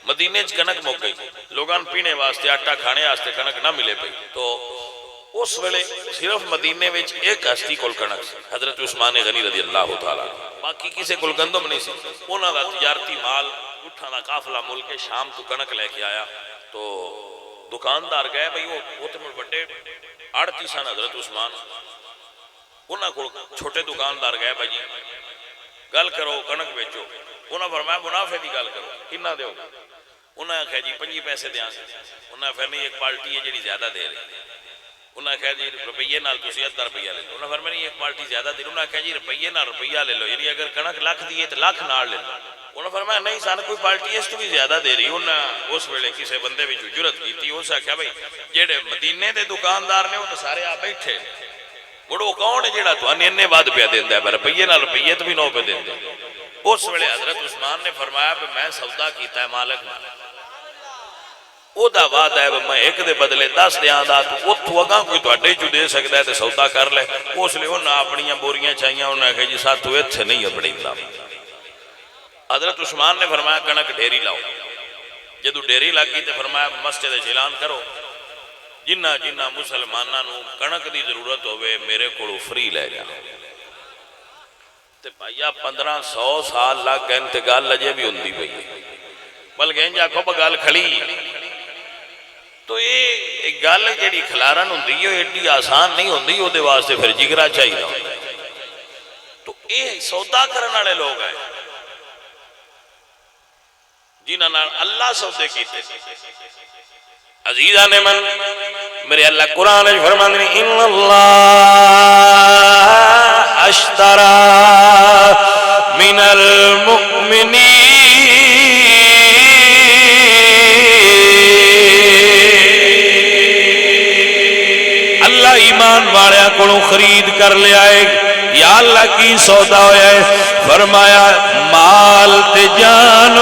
مدینے چ کنک مک گئی، لوگاں پینے واسطے آٹا کھانے واسطے کنک نہ ملے پئی، تو اس ویلے صرف مدینے وچ ایک ہستی کول کنک سی، حضرت عثمان غنی رضی اللہ تعالی، باقی کسی کول گندم نہیں سی۔ انہاں دا تجارتی مال اٹھاں دا قافلہ ملک شام تو کنک لے کے آیا، تو دکاندار گئے بھئی وہ تے بڑے آڑتی سن حضرت عثمان، انہاں کول چھوٹے دکاندار گئے بھائی جی گل کرو کنک بیچو، انہاں فرمایا منافع دی گل کرو، کتنا دیو؟ انہاں کہا جی 5 پیسے دیاں گے۔ انہاں فرمایا نہیں ایک پارٹی ہے جڑی زیادہ دے رہی، انہاں کہا جی روپیے نال تسی 80 روپیہ لے لو، انہاں فرمایا نہیں ایک پارٹی زیادہ دے رہی، انہاں کہا جی روپیے نال روپیہ لے لو، یعنی اگر کنک لاکھ دیے تو لاکھ نال لے لو۔ انہاں فرمایا نہیں سان کوئی پارٹی اس تو بھی زیادہ دے رہی۔ انہاں اس ویلے کسی بندے وچ جرأت کیتی، اس آکھیا بھائی جڑے مدینے دے دکاندار نے وہ تو سارے آ بیٹھے، مڑو کون ہے جڑا تو اننے بعد پہ دیندا ہے روپیے نال روپیے تو بھی 9 پہ دیندے۔ اس ویلے حضرت عثمان نے فرمایا کہ میں سودا کیتا ہے مالک نال، او دا وعدہ ہے میں ایک دے بدلے 10 دیاں دا، تو اتھوں اگاں کوئی تہاڈے چ دے سکدا ہے تے سودا کر لے۔ اس لیے انہاں اپنیاں بوریاں چائیاں، انہاں کہا جی ساتھ ایتھے نہیں اپڑیندا۔ حضرت عثمان نے فرمایا کنک ڈھیری لاؤ، جدو ڈھیری لگ گئی تے فرمایا مسجد اعلان کرو جنہ جنہ مسلماناں نوں کنک دی ضرورت ہوئے میرے کولوں فری لے جا۔ تے بھائیا 1500 سال لگ گئے تے گل اجے بھی ہوندی پئی ہے، بلکہ انج آکھو گل کھڑی۔ تو یہ گل جڑی کھلارن ہوندی ہے ایڈی آسان نہیں ہوندی، او دے واسطے پھر جگرا چاہیے۔ تو یہ سودا کرن والے لوگ ہیں جنہاں نال اللہ سودے کیتے۔ عزیزان من میرے اللہ قرآن فرماندے ہیں ان اللہ اشترى من المؤمنین اللہ ایمان والیاں کولوں خرید کر لے آئے۔ یا اللہ کی سودا ہویا ہے؟ فرمایا مال تے جان